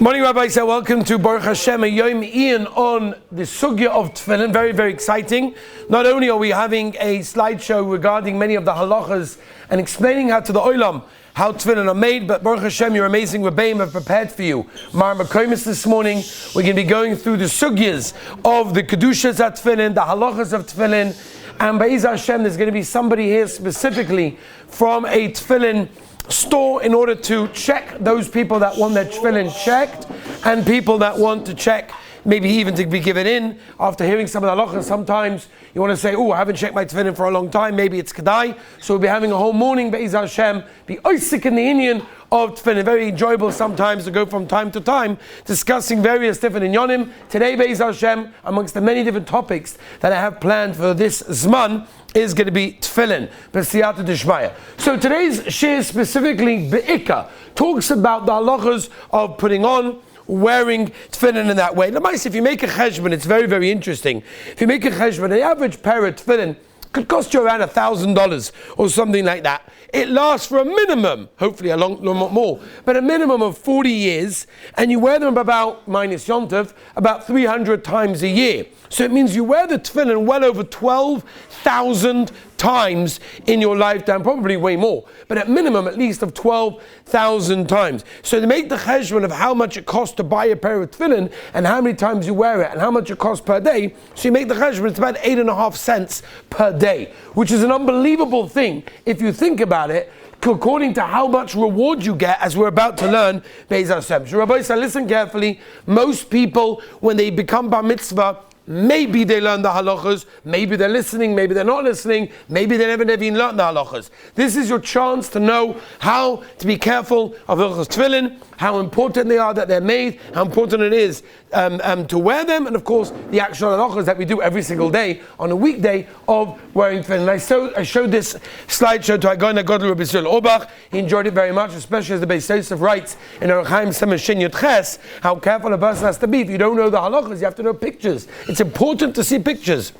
Morning, Rabbi. So welcome to Baruch Hashem, a Yom Ian on the Sugya of Tefillin. Very, very exciting. Not only are we having a slideshow regarding many of the halachas and explaining how to the Olam how Tefillin are made, but Baruch Hashem, your amazing Rebbeim have prepared for you Mar Makomis this morning. We're going to be going through the Sugyas of the Kedushas at Tefillin, the halachas of Tefillin, and Be'ez Hashem, there's going to be somebody here specifically from a Tefillin store in order to check those people that want their tefillin checked and people that want to check, maybe even to be given in after hearing some of the halachas. Sometimes you want to say, oh, I haven't checked my tefillin for a long time, maybe it's kedai. So we'll be having a whole morning, Be'ez Hashem, be oisik in the Indian of tefillin. Very enjoyable sometimes to go from time to time discussing various different inyonim. Today, Be'ez Hashem, amongst the many different topics that I have planned for this Zman, is going to be tefillin, b'siyata d'shmaya. So today's shir specifically, be'ika, talks about the halachas of putting on, wearing tefillin in that way. Now, if you make a cheshbon, it's very, very interesting. If you make a cheshbon, the average pair of tefillin could cost you around $1,000 or something like that. It lasts for a minimum, hopefully a lot more, but a minimum of 40 years, and you wear them about, minus Yontov, about 300 times a year. So it means you wear the tefillin well over 12,000 times in your lifetime, probably way more, but at minimum at least of 12,000 times. So to make the cheshbon of how much it costs to buy a pair of tefillin and how many times you wear it and how much it costs per day, so you make the cheshbon, it's about 8.5 cents per day, which is an unbelievable thing if you think about it, according to how much reward you get, as we're about to learn, Be'ez Hashem. So Rabbi, listen carefully. Most people, when they become bar mitzvah, maybe they learn the halachas, maybe they're listening, maybe they're not listening, maybe they never even learned the halachas. This is your chance to know how to be careful of Hilchos tefillin, how important they are that they're made, how important it is to wear them, and of course the actual halachas that we do every single day on a weekday of wearing tefillin. And I showed this slideshow to Agoyna Godel Rabbi Yisrael Orbach. He enjoyed it very much, especially as the Beis Yosef writes in Orach Chaim Semen Shin Yud Ches, how careful a person has to be. If you don't know the halachas, you have to know pictures. It's important to see pictures.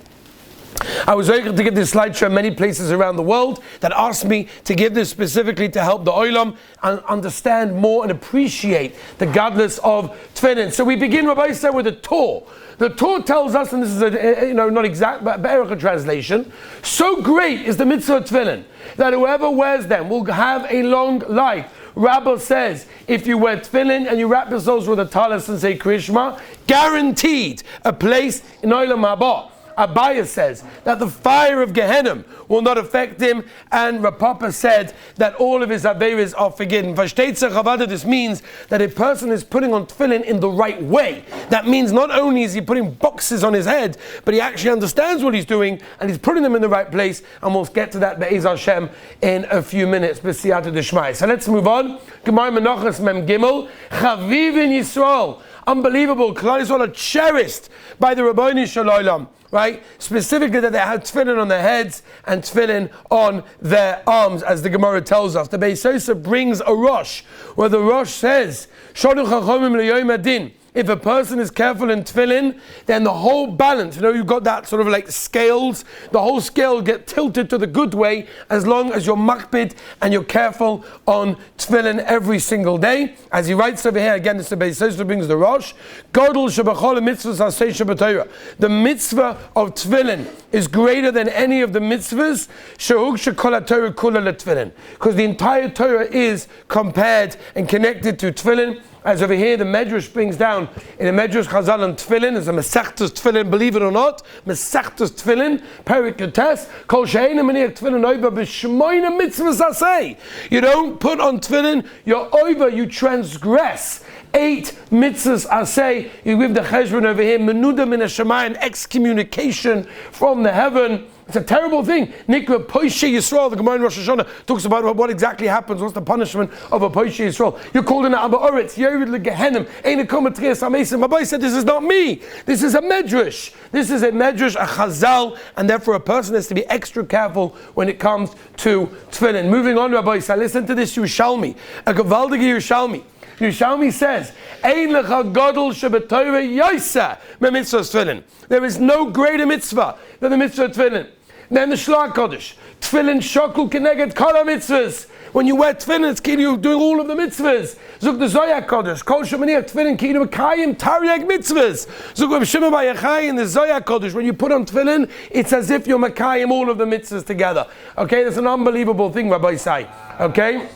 I was able to give this slideshow in many places around the world that asked me to give this specifically to help the Olam and understand more and appreciate the godless of tefillin. So we begin, Rabbi said, with the Torah. The Torah tells us, and this is not exact, but a translation, so great is the mitzvah of tefillin that whoever wears them will have a long life. Rabbi says, if you wear tefillin and you wrap yourselves with a talis and say Krishma, guaranteed a place in Olam Haba. Abaya says that the fire of Gehenna will not affect him, and Rapapa said that all of his averis are forgiven. This means that a person is putting on tefillin in the right way. That means not only is he putting boxes on his head, but he actually understands what he's doing and he's putting them in the right place, and we'll get to that Be'ez Hashem in a few minutes. B'siyata d'shmaya. So let's move on. Gemara Menachos Mem Gimel. Chaviv in Yisrael. Unbelievable. Klal Yisrael are cherished by the Rabbeinu Shalom. Right? Specifically that they had tefillin on their heads and tefillin on their arms, as the Gemara tells us. The Beis Yosef brings a Rosh, where the Rosh says, Shadu Chachomim L'Yom Adin. If a person is careful in tefillin, then the whole balance, you've got that sort of like scales, the whole scale get tilted to the good way as long as you're makpid and you're careful on tefillin every single day. As he writes over here, again, it's the Beis Yosef brings the Rosh, Godel shebachol mitzvahs asay shebatayra. The mitzvah of tefillin is greater than any of the mitzvahs, shehug shekol haTorah kula letefillin, because the entire Torah is compared and connected to tefillin. As over here, the Medrash brings down in the Medrash Chazal on Tefillin, is a Masechtas Tefillin, believe it or not, Masechtas Tefillin, Perik Yotes, Kol She'eina Meniach Tefillin Oiva B'Shmoina Mitzvahs Asay. You don't put on Tefillin, you're over, you transgress 8 mitzvahs asay. You give the cheshbon over here, menuda min hashamayim, excommunication from the heaven. It's a terrible thing. Nikra Poishe Yisrael, the Gemara in Rosh Hashanah talks about what exactly happens, what's the punishment of a Poishe Yisrael. You're called in Abba Oretz, Yerid Legehenim, Ein Koma Trias Amesim. Rabbi said, this is not me. This is a Medrash. This is a Medrash, a Chazal, and therefore a person has to be extra careful when it comes to tefillin. Moving on, Rabbi said, listen to this Yerushalmi, a Gavaldige Yerushalmi. Yerushalmi says, Ein lecha gadol shebetorah yosa mitzvah tefillin. There is no greater mitzvah than the mitzvah tefillin. Then the Shlach Kodesh, tefillin shokul keneged kol mitzvahs. When you wear tefillin, it's you're doing all of the mitzvahs. Zuk the Zoya Kodesh. Kol Shemaniach tefillin kinu Mekayim Tariag mitzvahs. Zuk Rav Shimon bar Yochai in the Zoya Kodesh. When you put on tefillin, it's as if you're Mekayim all of the mitzvahs together. Okay, that's an unbelievable thing, Rabbi Sai. Okay.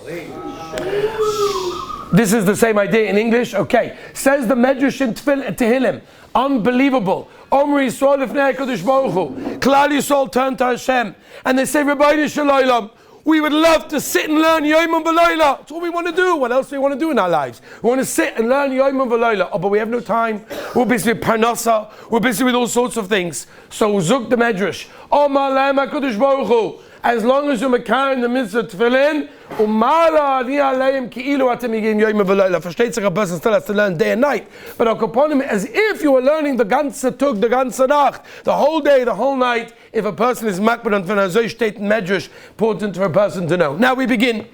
This is the same idea in English. Okay. Says the Medrash in Tehillim. Unbelievable. Omri Yisrael Lifnei HaKadosh Baruch Hu. Klal Yisrael turned to Hashem. And they say, Rabbeinu Shalom, we would love to sit and learn Yom and V'Layla. That's all we want to do. What else do we want to do in our lives? We want to sit and learn Yom and V'Layla. Oh, but we have no time. We're busy with Parnasa. We're busy with all sorts of things. So Zuk the Medrash. Omar Lahem HaKadosh Baruch Hu. As long as you're Mekayim in the midst of Tefillin, versteht sich, a person still has to learn day and night. But upon him, as if you were learning the ganze Tag, the ganze Nacht, the whole day, the whole night, if a person is makbid on Tefillin, so steht in Medrash, important for a person to know. Now we begin.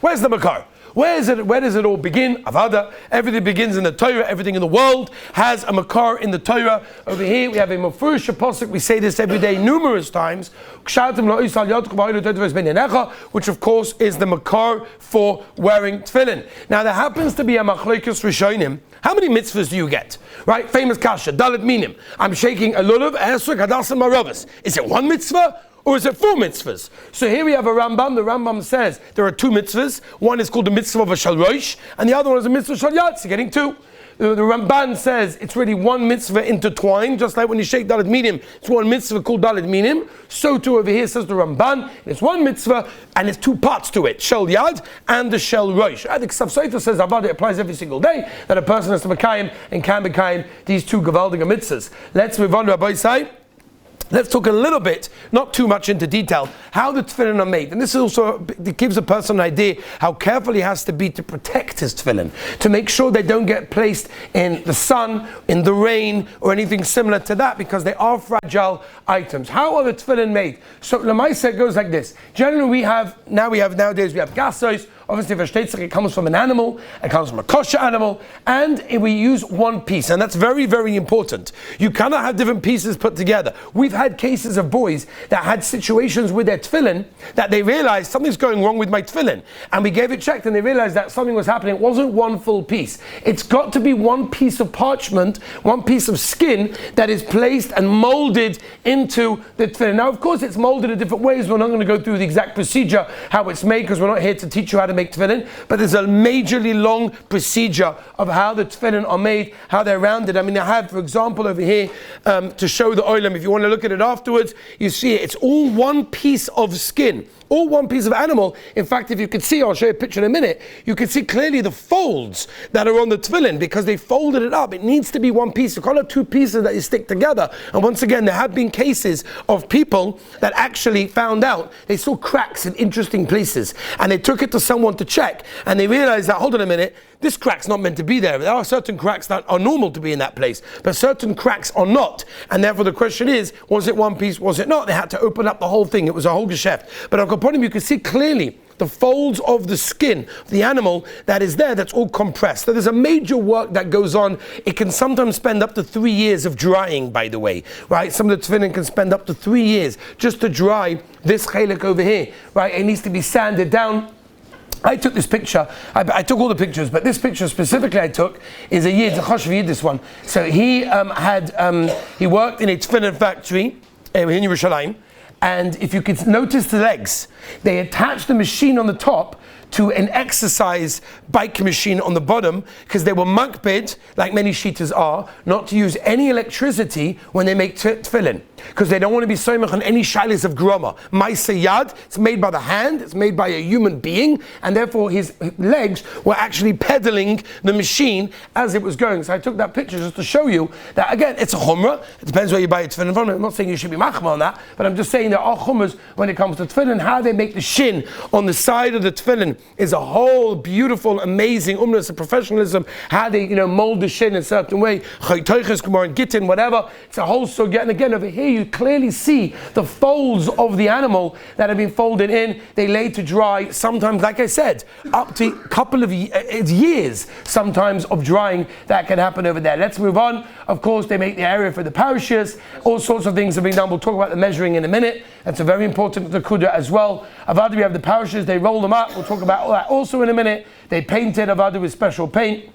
Where's the Makar? Where does it all begin? Avada. Everything begins in the Torah. Everything in the world has a makar in the Torah. Over here we have a mafurish pasuk. We say this every day numerous times. Which of course is the makar for wearing tefillin. Now there happens to be a machlokes rishonim. How many mitzvahs do you get? Right? Famous kasha. Dalet minim. I'm shaking a lulav, esrog, hadas, and maravas. Is it one mitzvah? Or is it 4 mitzvahs? So here we have a Rambam. The Rambam says there are 2 mitzvahs. One is called the mitzvah of a shal rosh, and the other one is a mitzvah of shal yatz. You're getting 2. The Ramban says it's really one mitzvah intertwined, just like when you shake Dalet Minim, it's one mitzvah called Dalet Minim. So too over here says the Ramban, it's one mitzvah and it's 2 parts to it, Shel Yad and the Shel Rosh. I think Ksav Soita says Avad, it applies every single day, that a person has to Mekayim and can Mekayim these 2 Gevaldiga mitzvahs. Let's move on, Rabbi Sai. Let's talk a little bit, not too much into detail, how the tefillin are made. And this also it gives a person an idea how careful he has to be to protect his tefillin, to make sure they don't get placed in the sun, in the rain, or anything similar to that, because they are fragile items. How are the tefillin made? So Lamaisa it goes like this. Generally nowadays we have gasos. Obviously, it comes from an animal, it comes from a kosher animal, and we use one piece, and that's very, very important. You cannot have different pieces put together. We've had cases of boys that had situations with their tefillin that they realized something's going wrong with my tefillin, and we gave it checked, and they realized that something was happening. It wasn't one full piece. It's got to be one piece of parchment, one piece of skin that is placed and molded into the tefillin. Now, of course, it's molded in different ways. We're not going to go through the exact procedure, how it's made, because we're not here to teach you how to make tefillin, but there's a majorly long procedure of how the tefillin are made, how they're rounded. I mean, I have, for example, over here to show the oilam. If you want to look at it afterwards, you see it. It's all one piece of skin, all one piece of animal. In fact, if you could see, I'll show you a picture in a minute, you can see clearly the folds that are on the tefillin because they folded it up. It needs to be one piece. You can't have 2 pieces that you stick together. And once again, there have been cases of people that actually found out they saw cracks in interesting places, and they took it to someone to check, and they realized that, hold on a minute, this crack's not meant to be there. There are certain cracks that are normal to be in that place, but certain cracks are not. And therefore the question is, was it one piece, was it not? They had to open up the whole thing. It was a whole geschäft. But upon him, you can see clearly the folds of the skin of the animal that is there, that's all compressed. So there's a major work that goes on. It can sometimes spend up to 3 years of drying, by the way, right? Some of the tefillin can spend up to 3 years just to dry this chelik over here, right? It needs to be sanded down. I took this picture, I took all the pictures, but this picture specifically I took is a Yid, a Choshev Yid, this one. So he he worked in a tefillin factory in Yerushalayim, and if you could notice the legs, they attached the machine on the top to an exercise bike machine on the bottom, because they were makbid, like many shitas are, not to use any electricity when they make tefillin, because they don't want to be soymach on any shilas of groma. Ma'aseh yad, it's made by the hand, it's made by a human being, and therefore his legs were actually pedaling the machine as it was going. So I took that picture just to show you that, again, it's a chumrah. It depends where you buy a tefillin from. I'm not saying you should be machma on that, but I'm just saying there are chumras when it comes to tefillin, how they make the shin on the side of the tefillin is a whole beautiful, amazing umnus of professionalism, how they mold the shin in a certain way, gittin, whatever. It's a whole sugya. And again, over here you clearly see the folds of the animal that have been folded in. They lay to dry, sometimes, like I said, up to a couple of years sometimes of drying that can happen over there. Let's move on. Of course, they make the area for the parashas. All sorts of things have been done. We'll talk about the measuring in a minute. That's a very important nakuda as well. Avada, we have the parashas. They roll them up. We'll talk about all that also in a minute. They painted Avada with special paint.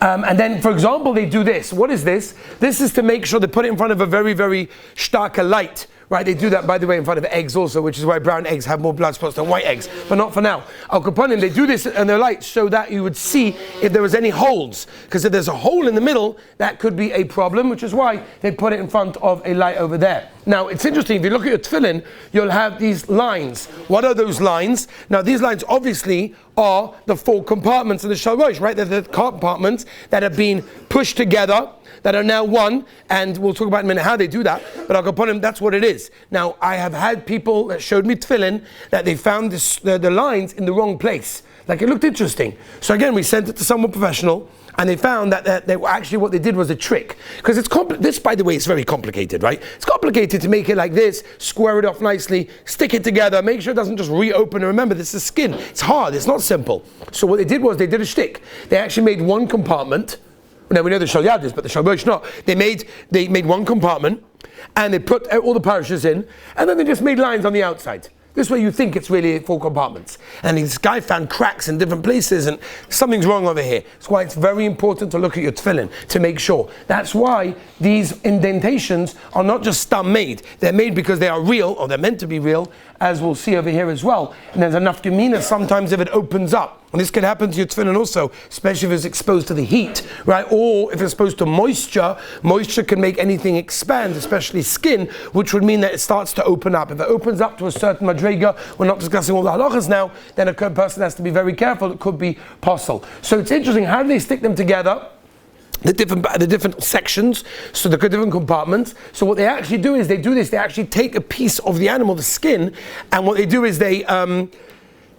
And then, for example, they do this. What is this? This is to make sure they put it in front of a very, very stark light. Right, they do that, by the way, in front of eggs also, which is why brown eggs have more blood spots than white eggs, but not for now. Al Kaponim, they do this in their lights so that you would see if there was any holes, because if there's a hole in the middle, that could be a problem, which is why they put it in front of a light over there. Now, it's interesting, if you look at your tefillin, you'll have these lines. What are those lines? Now, these lines obviously are the 4 compartments of the shalrosh, right? They're the compartments that have been pushed together, that are now one, and we'll talk about in a minute how they do that, but I'll go upon him, that's what it is. Now, I have had people that showed me tefillin that they found the lines in the wrong place. Like, it looked interesting. So again, we sent it to someone professional, and they found that they actually what they did was a trick. Because this, by the way, is very complicated, right? It's complicated to make it like this, square it off nicely, stick it together, make sure it doesn't just reopen. And remember, this is skin. It's hard, it's not simple. So what they did was they did a shtick. They actually made one compartment. Now we know the Shalyad is, but the Shalbosh not. They made one compartment, and they put all the parashas in, and then they just made lines on the outside. This way you think it's really 4 compartments. And this guy found cracks in different places, and something's wrong over here. That's why it's very important to look at your tefillin to make sure. That's why these indentations are not just stam made. They're made because they are real, or they're meant to be real, as we'll see over here as well. And there's enough gemina sometimes if it opens up. And this can happen to your tefillin also, especially if it's exposed to the heat, right? Or if it's exposed to moisture. Moisture can make anything expand, especially skin, which would mean that it starts to open up. If it opens up to a certain madrega, we're not discussing all the halachas now, then a person has to be very careful. It could be possible. So it's interesting, how do they stick them together? The different sections, so the different compartments. So what they actually do is they actually take a piece of the animal, the skin, and what they do is they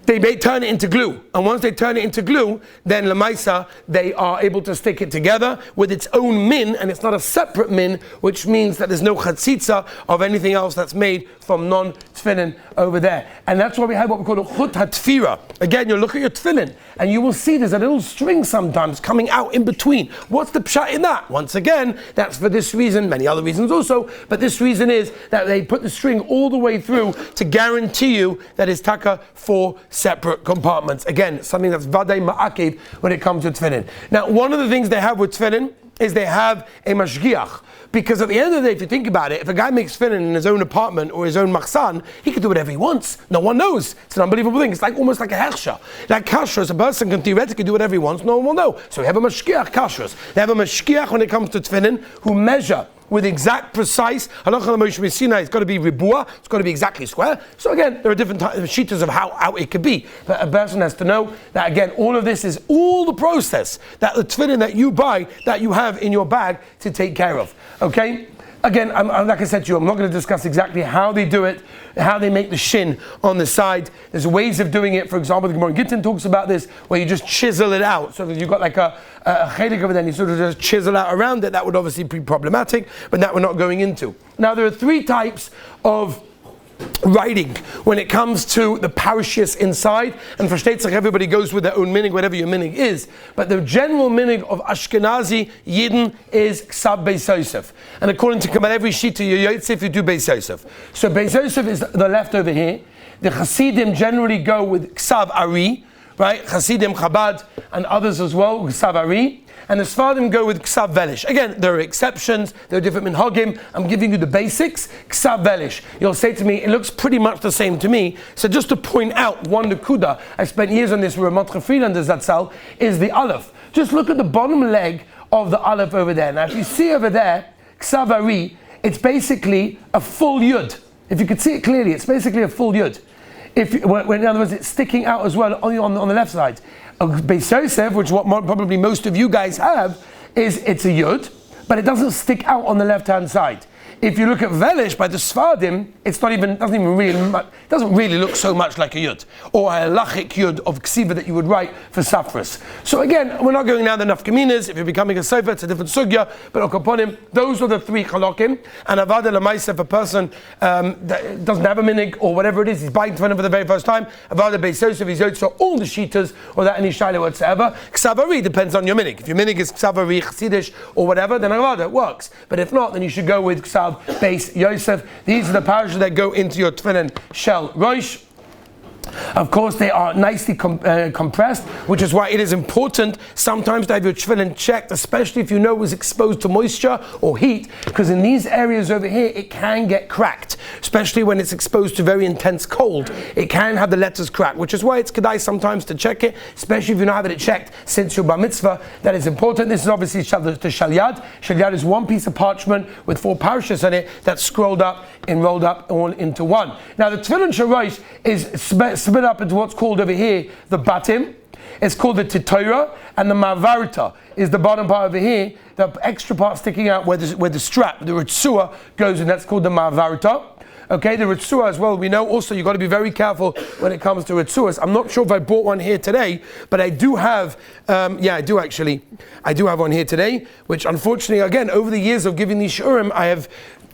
may turn it into glue. And once they turn it into glue, then Lamaisa, they are able to stick it together with its own min, and it's not a separate min, which means that there's no chatzitza of anything else that's made from non-tefillin over there. And that's why we have what we call a chut hatfira. Again, you'll look at your tefillin, and you will see there's a little string sometimes coming out in between. What's the pshat in that? Once again, that's for this reason, many other reasons also, but this reason is that they put the string all the way through to guarantee you that it's taka for separate compartments. Again, something that's vadai ma'akev when it comes to tefillin. Now, one of the things they have with tefillin is they have a mashgiach. Because at the end of the day, if you think about it, if a guy makes tefillin in his own apartment or his own machsan, he can do whatever he wants. No one knows. It's an unbelievable thing. It's like almost like a hersha. Like kashrus, a person can theoretically do whatever he wants. No one will know. So we have a mashgiach kashrus. They have a mashgiach when it comes to tefillin who measure with exact, precise. Halacha Moshe Sinai, it's got to be ribua, it's got to be exactly square. So again, there are different sheetahs of how it could be. But a person has to know that again, all of this is all the process that the tefillin that you buy, that you have in your bag to take care of. Okay? Again, like I said to you, I'm not going to discuss exactly how they do it, how they make the shin on the side. There's ways of doing it. For example, the Gemara Gittin talks about this, where you just chisel it out. So that you've got like a chelik over there, and you sort of just chisel out around it. That would obviously be problematic, but that we're not going into. Now, there are 3 types of writing when it comes to the parashas inside, and for Shteitzach everybody goes with their own minig, whatever your minig is, but the general minig of Ashkenazi Yidden is Ksav Beis Yosef, and according to Kabbalah, every Shita Yoytzef you do Beis Yosef. So Beis Yosef is the left over here. The Hasidim generally go with Ksav Ari, right? Hasidim, Chabad, and others as well, Ksav Ari. And the Sfardim go with Ksav Velish. Again, there are exceptions, there are different minhagim. I'm giving you the basics, Ksav Velish. You'll say to me, it looks pretty much the same to me. So just to point out one nekuda, I spent years on this with Ramot Friedlander Zatzal, is the Aleph. Just look at the bottom leg of the Aleph over there. Now if you see over there, Ksav Ari, it's basically a full Yud. If you could see it clearly, it's basically a full Yud. When in other words, it's sticking out as well on the left side. Beis Yosef, which what probably most of you guys have, is it's a yud, but it doesn't stick out on the left-hand side. if you look at Velish by the Sfardim, it's not even, doesn't really look so much like a Yud, or a halachic Yud of Ksiva that you would write for Safras. So again, we're not going now the Nafkaminas. If you're becoming a Sofer, it's a different Sugya, but Okaponim, those are the three Chalokim. And Avada Lamaisa, if a person that doesn't have a minig, or whatever it is, he's buying Tefillin for the very first time, Avada Beis Yosef, he's Yotza, all the Shitas, or that any Shaila whatsoever. Ksavari depends on your minig. If your minig is Ksavari, Chassidish, or whatever, then Avada, it works. But if not, then you should go with Ksav Beis Yosef. These are the parashas that go into your Tefillin Shel Rosh. Of course, they are nicely compressed, which is why it is important sometimes to have your tefillin checked, especially if you know it was exposed to moisture or heat, because in these areas over here, it can get cracked, especially when it's exposed to very intense cold. It can have the letters crack, which is why it's kedai sometimes to check it, especially if you're not having it checked since your bar mitzvah. That is important. This is obviously the shalyad. Shalyad is one piece of parchment with 4 parashas on it that's scrolled up and rolled up all into one. Now, the tefillin shel rosh is split up into what's called over here the batim. It's called the titorah, and the mavarta is the bottom part over here, the extra part sticking out where the strap, the ritzua, goes in. That's called the mavarta. Okay, the ritzua as well, we know also you've got to be very careful when it comes to ritzuas. I'm not sure if I bought one here today, but I do have, I do have one here today, which unfortunately, again, over the years of giving these shurim, I have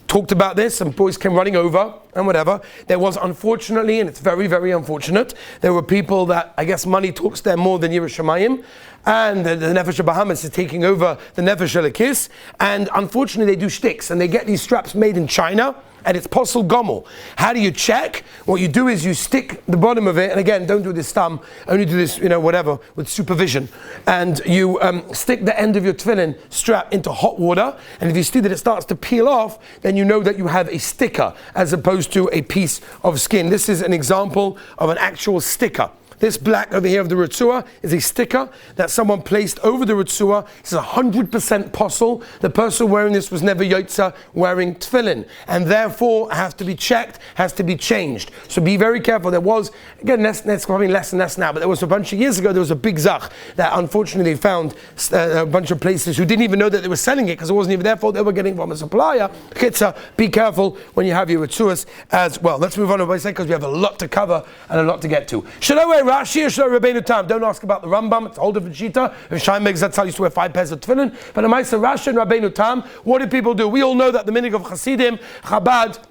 talked about this, and boys came running over and whatever. There was, unfortunately, and it's very, very unfortunate, there were people that, I guess money talks there more than Yerushalayim, and the Nefesh of Bahamas is taking over the Nefesh Elokis, and unfortunately they do shticks, and they get these straps made in China, and it's posel gomel. How do you check? What you do is you stick the bottom of it, and again, don't do this thumb, only do this, whatever, with supervision. And you stick the end of your tefillin strap into hot water, and if you see that it starts to peel off, then you know that you have a sticker, as opposed to a piece of skin. This is an example of an actual sticker. This black over here of the ritzua is a sticker that someone placed over the ritzua. This is 100% posel. The person wearing this was never yotza wearing tefillin, and therefore has to be checked, has to be changed. So be very careful. There was, again, that's probably less and less now, but there was a bunch of years ago, there was a big zach that unfortunately they found a bunch of places who didn't even know that they were selling it because it wasn't even their fault. They were getting it from a supplier. Chitza, be careful when you have your ritzuas as well. Let's move on to what because we have a lot to cover and a lot to get to. Should I wear Rashi or should I Rabbeinu Tam? Don't ask about the Rambam, it's a whole different shita. If Shaim Megzatzal used to wear 5 pairs of tefillin, but in Maisa Rashi and Rabbeinu Tam, what did people do? We all know that the minig of Hasidim, Chabad,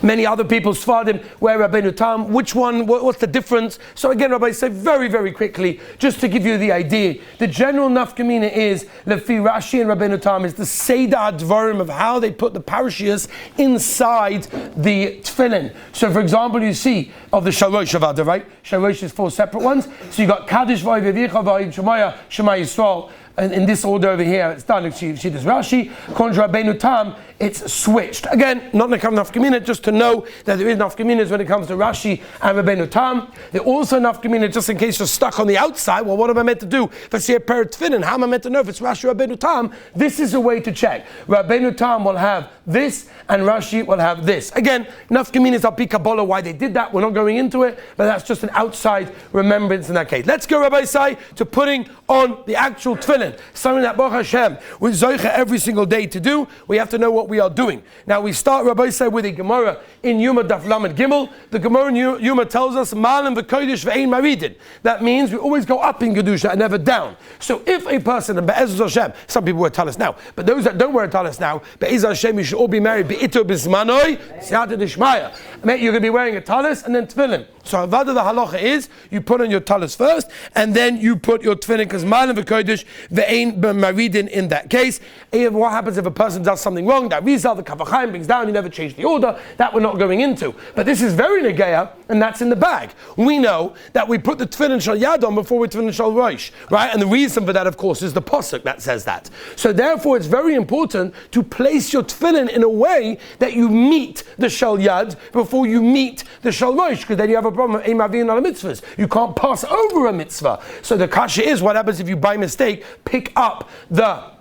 many other people, Sfardim, wear Rabbeinu Tam. Which one, what's the difference? So again, Rabbi, say very, very quickly, just to give you the idea, the general nafkamina is, Lefi Rashi and Rabbeinu Tam, is the Seder Advarim of how they put the parashias inside the tefillin. So for example, you see, of the Shalosh Avada, right? Shalosh is 4 separate ones. So you got Kaddish, Vayvevicha, Vayim Shemaya, Shema Yisrael, and in this order over here, it's done. She does Rashi, Kontra Rabbeinu Tam, it's switched. Again, not nafkamina, just to know that there is nafkaminas when it comes to Rashi and Rabbeinu Tam. There also nafkamina, just in case you're stuck on the outside. Well, what am I meant to do? If I see a pair of tefillin, how am I meant to know if it's Rashi or Rabbeinu Tam? This is a way to check. Rabbeinu Tam will have this, and Rashi will have this. Again, nafkamina is al-pi Kabbalah, why they did that. We're not going into it, but that's just an outside remembrance in that case. Let's go, Rabbi Sai, to putting on the actual tefillin. Something that Baruch Hashem, with Zoicha every single day to do. We have to know what we are doing. Now we start, Rabbi said, with a Gemara in Yuma Daf Lamed Gimel. The Gemara in Yuma tells us, Malim v'kodesh v'ein maridin. That means we always go up in Kedusha and never down. So if a person, and Be'ez Hashem, some people wear talis now, but those that don't wear talis now, Be'ez Hashem, you should all be married, Be'ito b'zmanoi, Siyata d'Ishmaya. You're going to be wearing a talis and then tefillin. So Avada the halacha is, you put on your talis first, and then you put your tefillin, because Malim v'kodesh v'ein maridin in that case. What happens if a person does something wrong? That Rizal, the Kavachayim brings down, you never change the order. That we're not going into. But this is very negeya, and that's in the bag. We know that we put the tefillin shal yad on before we tefillin shal rosh, right? And the reason for that, of course, is the pasuk that says that. So therefore, it's very important to place your tefillin in a way that you meet the shal yad before you meet the shal rosh, because then you have a problem with imavin on mitzvahs. You can't pass over a mitzvah. So the kasha is, what happens if you by mistake pick up the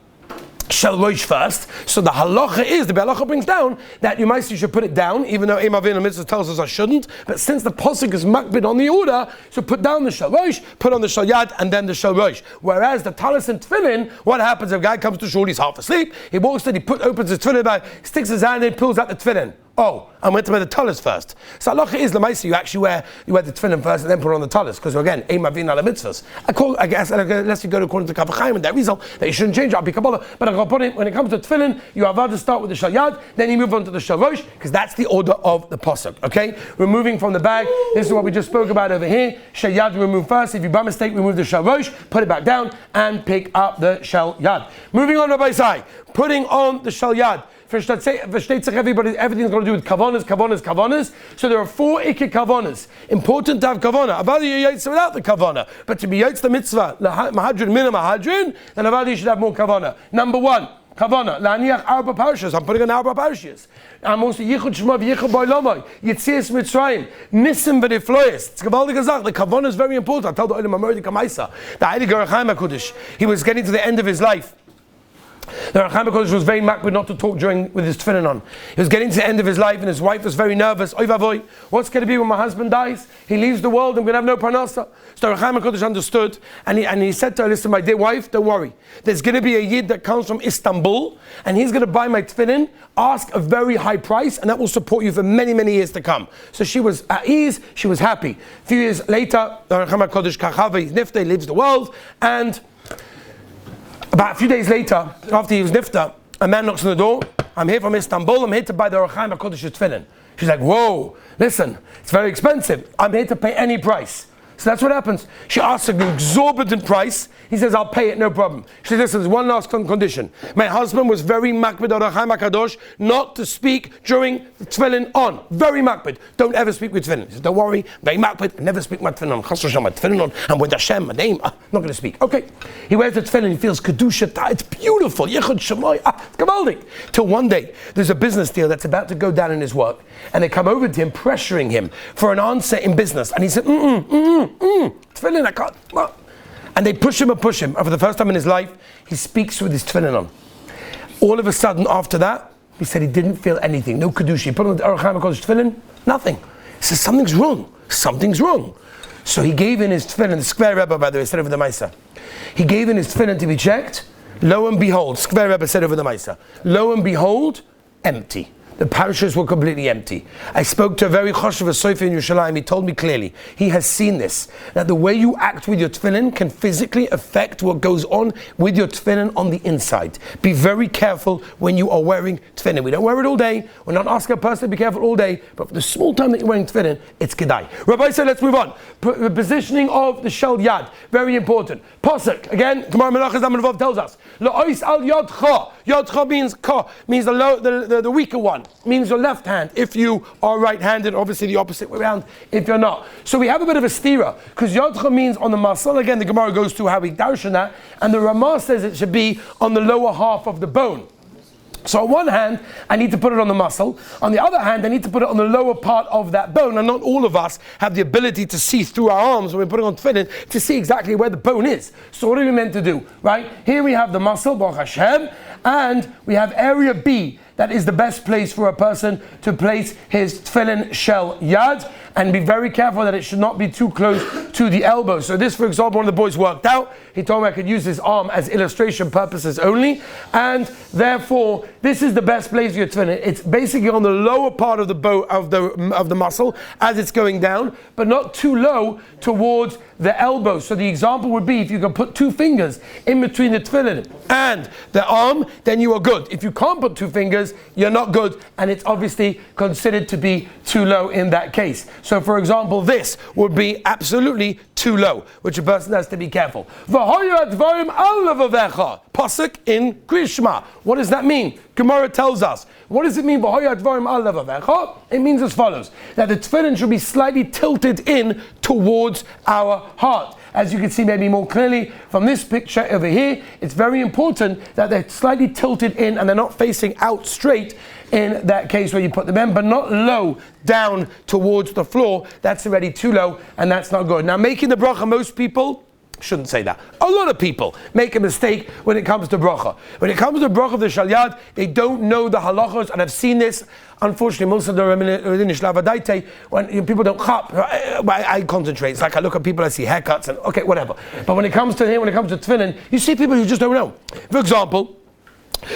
shel rosh first. So the halacha is, the halacha brings down that you should put it down, even though Eim Avinu Mitzvah tells us I shouldn't. But since the pasuk is makbid on the order, so put down the shel rosh, put on the shel yad, and then the shel rosh. Whereas the talis and tefillin, what happens if a guy comes to shul, he's half asleep, he walks in, opens his tefillin bag, sticks his hand in, pulls out the tefillin. Oh, I went to wear the talis first. So halacha is l'maisa, you actually wear the tefillin first and then put on the talis, because again, Eim Avinu ala mitzvahs. I guess unless you go according to Kavachayim and that result that you shouldn't change. I'll be Kabbalah. But when it comes to tefillin, you have to start with the shel yad, then you move on to the shel rosh, because that's the order of the pasuk. Okay, removing from the bag. This is what we just spoke about over here. Shel yad remove first. If you by mistake remove the shel rosh, put it back down and pick up the shel yad. Moving on, Rabbi Sai, putting on the shel yad. Everything's got to do with kavanas. So there are 4 ikki kavanas. Important to have kavana. Avadi you yaitz without the kavana. But to be yaitz the mitzvah, mahadrin mina mahadrin, then avadi you should have more kavana. Number 1, kavana. La'aniach arba parshas. I'm putting on arba parshas. I'm also yichud shema v'yichud ba'olamai. Yitzias mitzrayim. Nisim v'nifloyes. It's gavaldik azach. The kavana is very important. I told the olam amordi kamaisa. The Heiliger Chaim HaKudosh. He was getting to the end of his life. The Chaim HaKadosh was very makbid not to talk with his tefillin on. He was getting to the end of his life and his wife was very nervous. Oy vavoy, what's going to be when my husband dies? He leaves the world, I'm going to have no parnasa. So the Chaim HaKadosh understood and he said to her, listen, my dear wife, don't worry. There's going to be a yid that comes from Istanbul and he's going to buy my tefillin, ask a very high price, and that will support you for many, many years to come. So she was at ease, she was happy. A few years later, the Chaim HaKadosh Kachava, Nifta, leaves the world, and about a few days later, after he was nifta, a man knocks on the door. I'm here from Istanbul. I'm here to buy the Chaim HaKadosh tefillin. She's like, whoa, listen, it's very expensive. I'm here to pay any price. So that's what happens. She asks an exorbitant price. He says, I'll pay it, no problem. She says, listen, there's one last condition. My husband was very makbid on Chaim HaKadosh not to speak during the tefillin on. Very makbid. Don't ever speak with tefillin. He says, don't worry, very makbid. I never speak my tefillin on. Chas v'shalom, my tefillin on. I'm with Hashem, my name. I'm not going to speak. Okay. He wears the tefillin. He feels kedusha. It's beautiful. Yichud shemoy. It's gavaldik. Till one day, there's a business deal that's about to go down in his work. And they come over to him, pressuring him for an answer in business. And he said, tefillin, I can't. And they push him. And for the first time in his life, he speaks with his tefillin on. All of a sudden, after that, he said he didn't feel anything. No kedusha. He put on the Chaim HaKadosh tefillin, nothing. He says, something's wrong. So he gave in his tefillin, the Square Rebbe, by the way, said over the Maisa. He gave in his tefillin to be checked. Lo and behold, Square Rebbe said over the Maisa. Lo and behold, empty. The parashas were completely empty. I spoke to a very choshev sofer in Yerushalayim. He told me clearly, he has seen this, that the way you act with your tefillin can physically affect what goes on with your tefillin on the inside. Be very careful when you are wearing tefillin. We don't wear it all day. We're not asking a person to be careful all day, but for the small time that you're wearing tefillin, it's kedai. Rabbi said, let's move on. The positioning of the shel yad, very important. Pasuk, again, Gemara Menachos Amud tells us, La'ois al yadcha. Yadcha means ka, means the weaker one. Means your left hand if you are right-handed, obviously the opposite way around if you're not. So we have a bit of a stira, because yadcha means on the muscle. Again, the Gemara goes through how we darshan that, and the Ramah says it should be on the lower half of the bone. So on one hand, I need to put it on the muscle. On the other hand, I need to put it on the lower part of that bone. And not all of us have the ability to see through our arms when we're putting on tefillin to see exactly where the bone is. So what are we meant to do? Right? Here we have the muscle, Baruch Hashem, and we have area B. That is the best place for a person to place his tefillin shel yad, and be very careful that it should not be too close to the elbow. So this, for example, one of the boys worked out. He told me I could use his arm as illustration purposes only, and therefore this is the best place for your tefillin. It's basically on the lower part of the of the muscle as it's going down, but not too low towards the elbow. So the example would be if you can put 2 fingers in between the tefillin and the arm, then you are good. If you can't put 2 fingers, you're not good, and it's obviously considered to be too low in that case. So for example, this would be absolutely too low, which a person has to be careful. Pasuk in Krishma. What does that mean? Gemara tells us. What does it mean? It means as follows, that the tefillin should be slightly tilted in towards our heart. As you can see maybe more clearly from this picture over here, it's very important that they're slightly tilted in and they're not facing out straight in that case where you put them in, but not low down towards the floor. That's already too low and that's not good. Now making the bracha, most people Shouldn't say that. A lot of people make a mistake when it comes to bracha. When it comes to bracha of the shalyad, they don't know the halachos, and I've seen this. Unfortunately, most of the when people don't chop, I concentrate. It's like I look at people, I see haircuts, and okay, whatever. But when it comes to tefillin, you see people who just don't know. For example,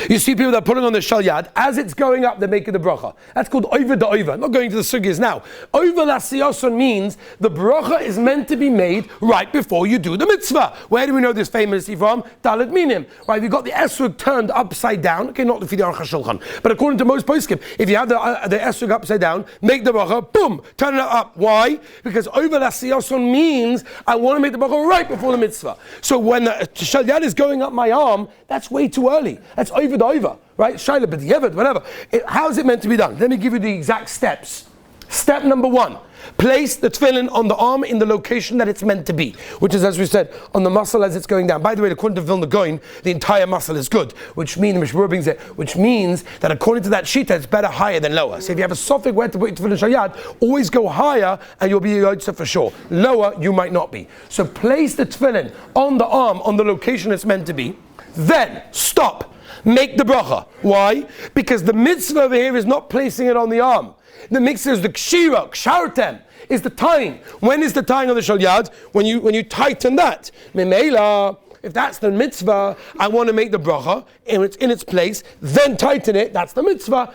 you see people that are putting on the shalyad, as it's going up, they're making the bracha. That's called over the over. I'm not going to the sugyas now. Over lasiyoson means the bracha is meant to be made right before you do the mitzvah. Where do we know this famously from? Dalet minim. Right, we've got the esrog turned upside down. Okay, not the Fidei Aruch HaShulchan. But according to most poskim, if you have the esrog upside down, make the bracha, boom, turn it up. Why? Because over lasiyoson means I want to make the bracha right before the mitzvah. So when the shalyad is going up my arm, that's way too early. That's over the over, right? Shaila, but whatever. How is it meant to be done? Let me give you the exact steps. Step number 1, place the tefillin on the arm in the location that it's meant to be, which is, as we said, on the muscle as it's going down. By the way, according to Vilna Gaon, the entire muscle is good, which means that according to that shita, it's better higher than lower. So if you have a sofik where to put your tefillin shalyad, always go higher and you'll be yotza for sure. Lower, you might not be. So place the tefillin on the arm, on the location it's meant to be. Then stop. Make the bracha. Why? Because the mitzvah over here is not placing it on the arm. The mitzvah is the kshira, kshartem, is the tying. When is the tying of the shalyad? When you tighten that. Memela. If that's the mitzvah, I want to make the bracha, and it's in its place, then tighten it, that's the mitzvah,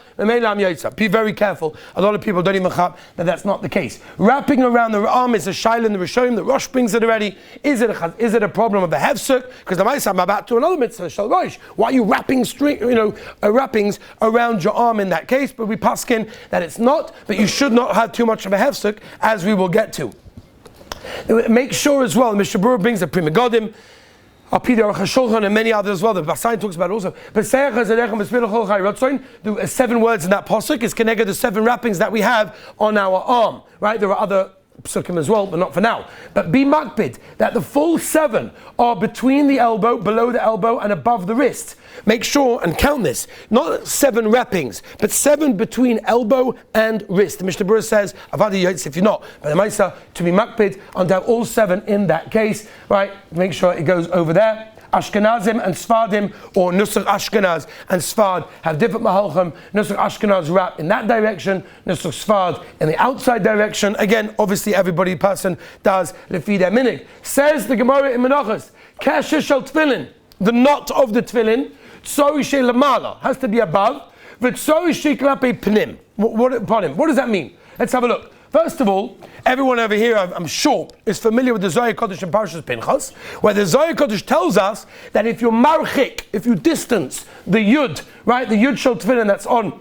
be very careful. A lot of people don't even chap that that's not the case. Wrapping around the arm is a shaila in the Rishonim, the Rosh brings it already. Is it a problem of a hefsek? Because the Maisa, I'm about to another mitzvah, shal rosh. Why are you wrapping wrappings around your arm in that case? But we paskin that it's not, but you should not have too much of a hefsek, as we will get to. Make sure as well, Mr. Brewer brings the Prima Godim, Fidei Aruch HaShulchan, and many others as well. The Basayin talks about it also. The 7 words in that posuk is connected to 7 wrappings that we have on our arm. Right? There are other psukim as well, but not for now. But be makpid that the full 7 are between the elbow, below the elbow, and above the wrist. Make sure and count this. Not 7 wrappings, but 7 between elbow and wrist. The Mishnah Berurah says, Avadi Yotz if you're not. But the Maisa, to be makpid, and to have all 7 in that case, right? Make sure it goes over there. Ashkenazim and Sfadim, or Nusach Ashkenaz and Sfad, have different mahalchim. Nusach Ashkenaz wrap in that direction, Nusach Sfad in the outside direction. Again, obviously person does lefi their minig. Says the Gemara in Menachos, Kasher shel tefillin, the knot of the tefillin, tzori she lamala, has to be above, v'tzori she klape pnim. What does that mean? Let's have a look. First of all, everyone over here, I'm sure, is familiar with the Zohar Kodesh and Parshas Pinchas, where the Zohar Kodesh tells us that if you're marchik, if you distance the yud, right, the yud shel tefillin that's on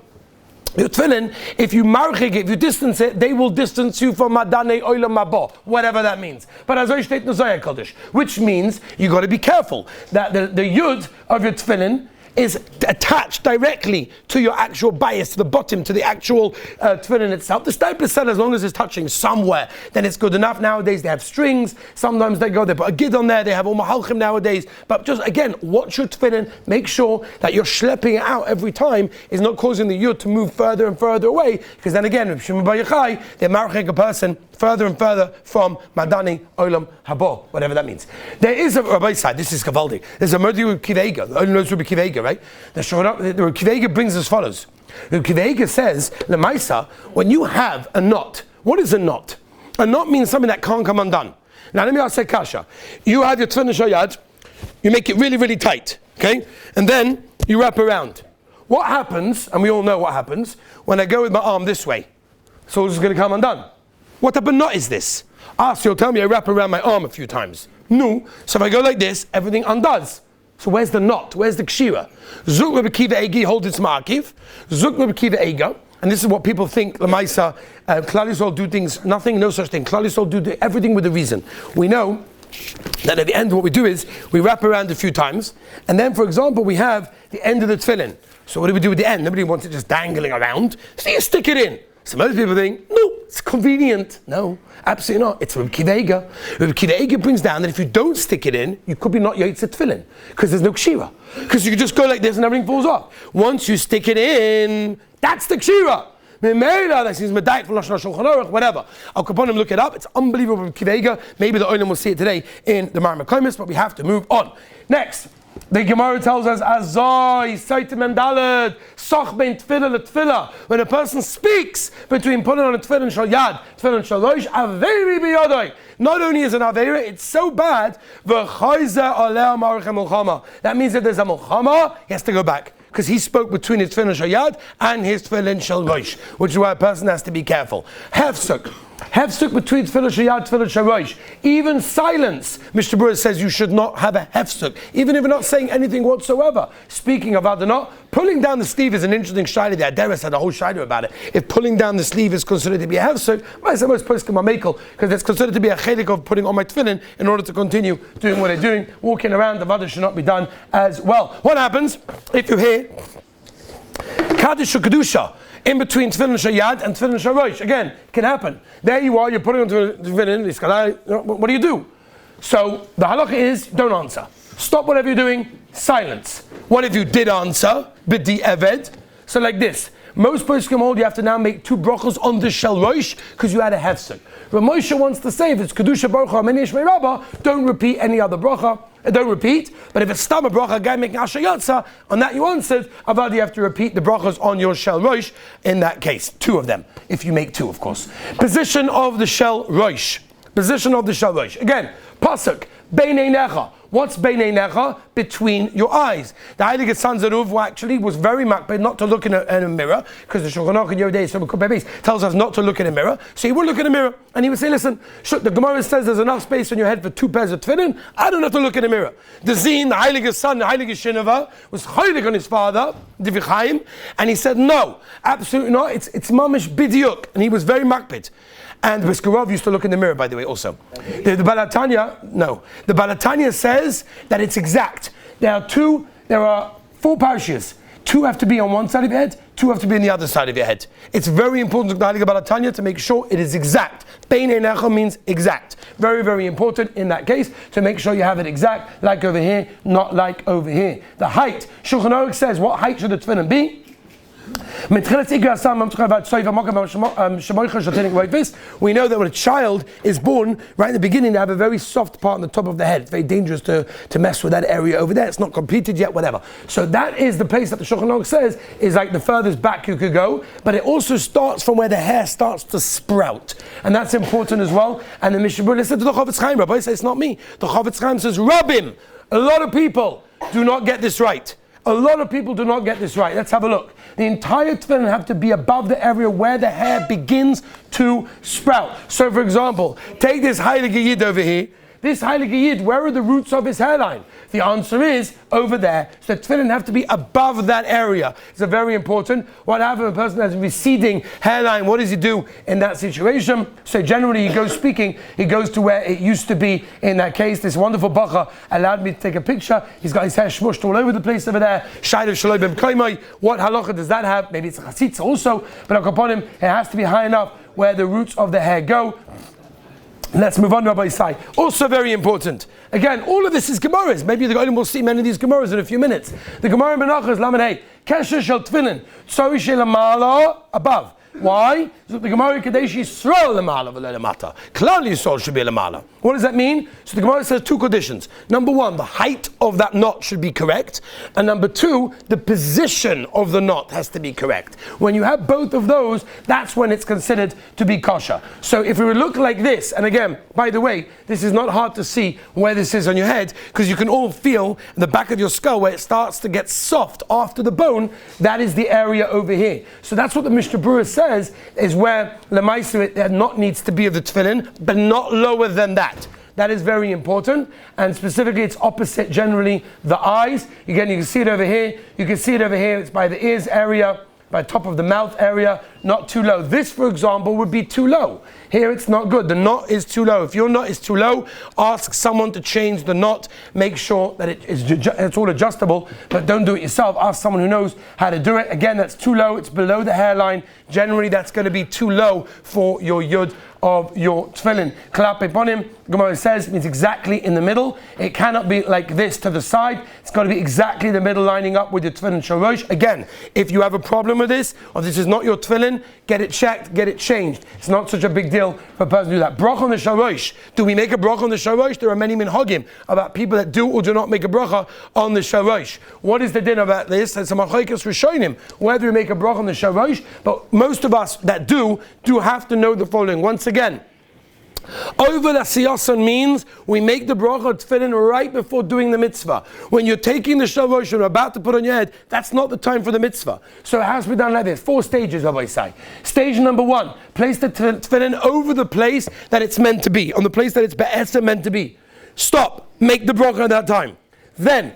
your tefillin, if you marchik, if you distance it, they will distance you from madane oilam mabo, whatever that means. But as I state in the Zohar Kodesh, which means you got to be careful that the yud of your tefillin is attached directly to your actual bias, to the bottom, to the actual tefillin itself. The stapler said as long as it's touching somewhere, then it's good enough. Nowadays they have strings, sometimes they put a gid on there, they have all mahalchim nowadays. But just again, watch your tefillin, make sure that you're schlepping it out every time, is not causing the yud to move further and further away, because then again, if Shimon Bar Yochai, they're marching a person further and further from Madani Olam Habo, whatever that means. There is a Rabbi side, this is Kavaldi. There's a murder with Kivega, only knows Rabbi Kivega, right? The Kivega brings as follows. The Kivega says, Lemaisa, when you have a knot, what is a knot? A knot means something that can't come undone. Now let me ask you kasha. You have your tefillin shalyad, you make it really, really tight, okay? And then you wrap around. What happens, and we all know what happens, when I go with my arm this way? So it's going to come undone. What type of knot is this? So you'll tell me I wrap around my arm a few times. No. So if I go like this, everything undoes. So where's the knot? Where's the kshira? Zuk Rebbe Kiva Egi holds its markiv. Zuk Rebbe Kiva Ega. And this is what people think, Lamaisa, Klal Yisrael do things, nothing, no such thing. Klal Yisrael do everything with a reason. We know that at the end what we do is, we wrap around a few times, and then for example we have the end of the tefillin. So what do we do with the end? Nobody wants it just dangling around. So you stick it in. So most people think, no, it's convenient. No, absolutely not. It's Reb Kiva Eiger. Reb Kiva Eiger brings down that if you don't stick it in, you could be not Yotze Tefillin, because there's no Kshira. Because you can just go like this and everything falls off. Once you stick it in, that's the Kshira. That seems medayik from Lashon Shulchan Aruch, whatever. Al Kaponim, look it up. It's unbelievable. Kivega. Maybe the Olim will see it today in the Mar Mekomis, but we have to move on. Next, the Gemara tells us, Azoi, Saitim and Dalad, Soch ben Tfilah Tfilah. When a person speaks between putting on a Tfilin Shal Yad, Tfilin Shal Rosh, Averi biyadoi. Not only is it an Avera, it's so bad, that means that there's a Mulchama, he has to go back. Because he spoke between his Tfilin Shal Yad and his Tfilin Shal Rosh, which is why a person has to be careful. Hefsuk between Tfilin Shal Yad, Tfilin Shal Rosh. Even silence, Mr. Brewer says you should not have a hefsuk, even if you're not saying anything whatsoever. Speaking of Adonai, pulling down the sleeve is an interesting shayla. The Aderes had a whole shayla about it. If pulling down the sleeve is considered to be a hefsuk, I say most poskim are makel, because it's considered to be a chelik of putting on my tefillin in order to continue doing what they're doing. Walking around, the vada should not be done as well. What happens if you hear Kaddish or Kedusha in between Tefillin Shayad and Tefillin Sharosh? Again, it can happen. There you are, you're putting on Tefillin, what do you do? So the halacha is, don't answer. Stop whatever you're doing, silence. What if you did answer, b'di eved? So like this, most poskim hold you have to now make 2 brachos on the Shel Rosh because you had a hefsek. But Moshe wants to say, if it's Kedusha Baruch Hu Ameni Yishmei Rabbah, don't repeat any other bracha. Don't repeat, but if it's Stam a bracha, a guy making Asher Yatza, on that you answered, Avad you have to repeat the brachas on your Shel Rosh, in that case, 2 of them, if you make 2 of course. Position of the Shel Rosh. Position of the Shel Rosh. Again, Pasuk, Beinei Necha. What's Beinei Necha? Between your eyes. The Heilige San Zeruv actually was very makbid not to look in a mirror, because the Shulchan Aruch in Yodei tells us not to look in a mirror. So he would look in a mirror, and he would say, listen, the Gemara says there's enough space on your head for 2 pairs of tefillin. I don't have to look in a mirror. The Zin, the Heilige Son, the Heilige Shinava, was heilig on his father, Divrei Chaim, and he said, no, absolutely not. It's mamish bidyuk, and he was very makbid. And the Briskerov used to look in the mirror, by the way, also. The Balatanya, no. The Balatanya says that it's exact. There are 4 parashiyos. 2 have to be on one side of your head, 2 have to be on the other side of your head. It's very important to the Heilige Balatanya to make sure it is exact. Beinei Necha means exact. Very, very important in that case to make sure you have it exact, like over here, not like over here. The height. Shulchan Aruch says, what height should the tefillin be? We know that when a child is born, right in the beginning, they have a very soft part on the top of the head. It's very dangerous to mess with that area over there. It's not completed yet, whatever. So that is the place that the Shulchan Aruch says is like the furthest back you could go, but it also starts from where the hair starts to sprout. And that's important as well. And the Mishnah Berurah said to the Chavetz Chaim, Rabbi says it's not me. The Chavetz Chaim says, Rabbim. A lot of people do not get this right. A lot of people do not get this right. Let's have a look. The entire tefillin have to be above the area where the hair begins to sprout. So for example, take this Heilige Yid over here. This Heilige Yid, where are the roots of his hairline? The answer is over there. So the tefillin have to be above that area. It's a very important. What happens if a person has a receding hairline? What does he do in that situation? So generally he goes speaking, he goes to where it used to be. In that case, this wonderful bacha allowed me to take a picture. He's got his hair smushed all over the place over there. Shaidav Shaloi Ben Kaimai. What halacha does that have? Maybe it's a chasitza also, but upon him, it has to be high enough where the roots of the hair go. Let's move on to Rabbi Isai. Also very important. Again, all of this is Gemaras. Maybe the Golim will see many of these Gemaras in a few minutes. The Gemara in Menachos is Lamed Hey. Kesher shel tefillin. Tzori shel amala above. Why? So the Gemara Kadesh Yisrael lemala v'lo lemata. Klal Yisrael should be lemala. What does that mean? So the Gemara says 2 conditions. Number 1, the height of that knot should be correct, and number 2, the position of the knot has to be correct. When you have both of those, that's when it's considered to be kosher. So if we would look like this, and again, by the way, this is not hard to see where this is on your head, because you can all feel in the back of your skull where it starts to get soft after the bone. That is the area over here. So that's what the Mishnah Berurah says is where Lemaisa that knot needs to be of the tefillin, but not lower than that. That is very important, and specifically it's opposite generally the eyes. Again, you can see it over here. You can see it over here. It's by the ears area, by top of the mouth area, not too low. This, for example, would be too low. Here it's not good. The knot is too low. If your knot is too low, ask someone to change the knot. Make sure that it's all adjustable, but don't do it yourself. Ask someone who knows how to do it. Again, that's too low. It's below the hairline. Generally, that's going to be too low for your yud of your tefillin. Klap eponim, Gemara says, means exactly in the middle. It cannot be like this to the side. It's got to be exactly the middle, lining up with your tefillin shorosh. Again, if you have a problem with this, or this is not your tefillin, tefillin, get it checked, get it changed. It's not such a big deal for a person to do that. Bracha on the shalosh. Do we make a bracha on the shalosh? There are many minhagim about people that do or do not make a bracha on the shalosh. What is the din about this? It's a machlokes rishonim whether we make a bracha on the shalosh, but most of us that do have to know the following. Once again, over the siyasan means we make the bracha tefillin right before doing the mitzvah. When you're taking the shalosh and about to put on your head, that's not the time for the mitzvah. So it has to be done like this. 4 stages, Rabbi say. Stage number 1, place the tefillin over the place that it's meant to be, on the place that it's be'etzem meant to be. Stop. Make the bracha at that time. Then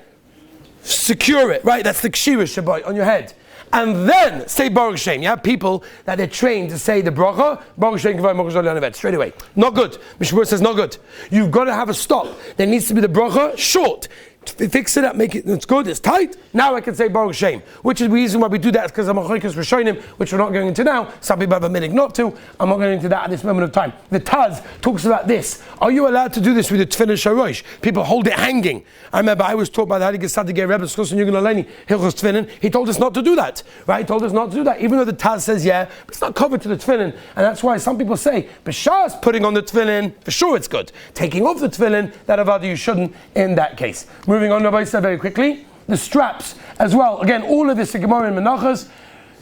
secure it. Right, that's the kshira shabbat on your head. And then say Baruch Shem. You have people that they're trained to say the bracha, Baruch Shem Kavai Baruch Shem straight away. Not good. Mishmur says not good. You've got to have a stop. There needs to be the bracha short. Fix it up, make it, it's good, it's tight. Now I can say Baruch Shem, which is the reason why we do that, because I'm a machlokes rishonim, which we're not going into now. Some people have a minute not to. I'm not going into that at this moment of time. The Taz talks about this. Are you allowed to do this with the tefillin shalosh? People hold it hanging. I remember I was taught by the Heilige Tzaddik Rebbe Schus and Yugen Aleni Hilchos tefillin. He told us not to do that. Right? He told us not to do that. Even though the Taz says yeah, but it's not covered to the tefillin, and that's why some people say b'shas putting on the tefillin, for sure it's good. Taking off the tefillin, that avada you shouldn't in that case. Moving on, Rabbi said very quickly, the straps as well. Again, all of this is Gemara in Menachos,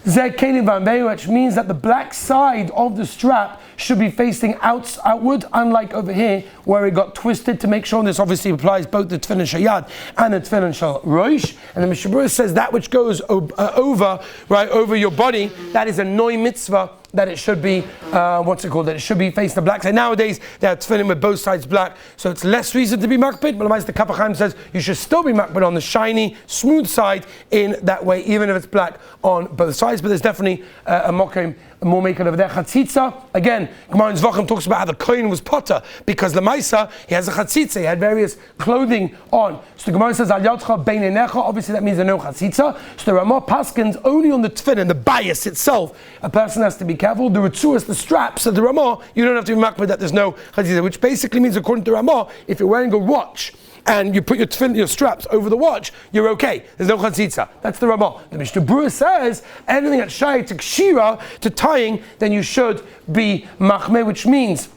which means that the black side of the strap should be facing outward, unlike over here where it got twisted, to make sure. And this obviously applies both the tefillin shayad and the tefillin shal roish. And the Mishnah says that which goes over your body, that is a noi mitzvah, that it should be, that it should be facing the black side. Nowadays, they have tefillin with both sides black, so it's less reason to be makbid, but the Kaf HaChaim says you should still be makbid on the shiny, smooth side in that way, even if it's black on both sides. But there's definitely a mokim, more making over there. Chatzitza, again, Gemara in Zvachim talks about how the kohen was potter, because the Maisa, he has a chatzitza, he had various clothing on. So the Gemara says, Al yadcha bein einecha, obviously that means there's no chatzitza. So the Ramah paskins only on the tefillin, the bias itself, a person has to be careful. The Ritzuas, the straps of the Ramah, you don't have to be makbid that there's no chatzitza, which basically means, according to Ramah, if you're wearing a watch, and you put your tefillin, your straps over the watch, you're okay. There's no chatzitza. That's the Ramah. The Mishnah Berurah says anything that's shy to kshira, to tying, then you should be machmeh, which means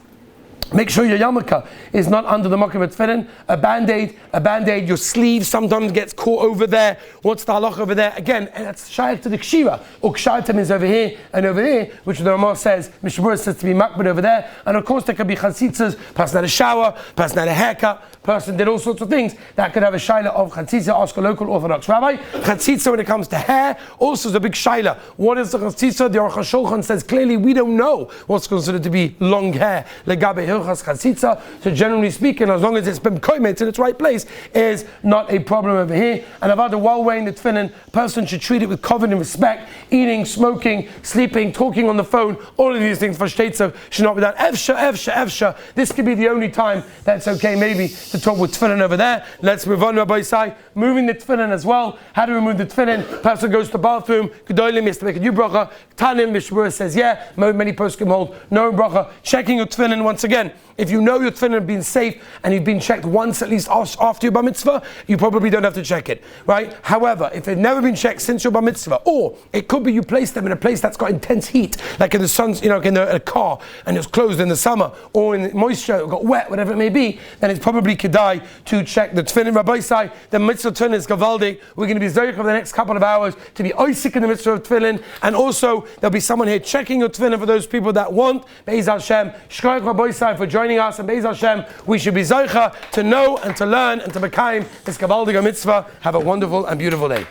make sure your yarmulke is not under the makom of tefillin. A band-aid, your sleeve sometimes gets caught over there. What's the halach over there? Again, and that's shaykh to the kshira. Or kshartam is over here and over here, which the Ramah says, Mishnah Berurah says to be makbid over there. And of course there could be chatzitzas, person had a shower, person had a haircut, person did all sorts of things that could have a shaila of chatzitza. Ask a local Orthodox rabbi. Chatzitza, when it comes to hair, also is a big shaila. What is the chatzitza? The Aruch HaShulchan says clearly we don't know what's considered to be long hair. Legabe hilchas chatzitza. So generally speaking, as long as it's been koimet in its right place, is not a problem over here. And avada, while wearing the tefillin, a person should treat it with kavod and respect. Eating, smoking, sleeping, talking on the phone, all of these things for shteitzav should not be done. Evsha. This could be the only time that's okay, maybe, to talk with tefillin over there. Let's move on, Rabbi Isai. Moving the tefillin as well. How to remove the tefillin? Person goes to the bathroom. Gedolim has to make a new bracha. Tanim, Mishnah Berurah says yeah. Many poskim hold no bracha. Checking your tefillin once again. If you know your tefillin have been safe and you've been checked once at least after your bar mitzvah, you probably don't have to check it, right? However, if they've never been checked since your bar mitzvah, or it could be you placed them in a place that's got intense heat, like in the sun's, in a car, and it's closed in the summer, or in moisture, it got wet, whatever it may be, then it's probably kedai to check the tefillin. Rabbi Isai, the mitzvah tefillin is gavaldik. We're going to be zoyich over the next couple of hours to be oisik in the mitzvah of tefillin, and also there'll be someone here checking your tefillin for those people that want. Be'ez Hashem, shkoyach Rabbi Isai for joining us, and Be'ez Hashem, we should be zoicha to know and to learn and to become this gavaldik mitzvah. Have a wonderful and beautiful day.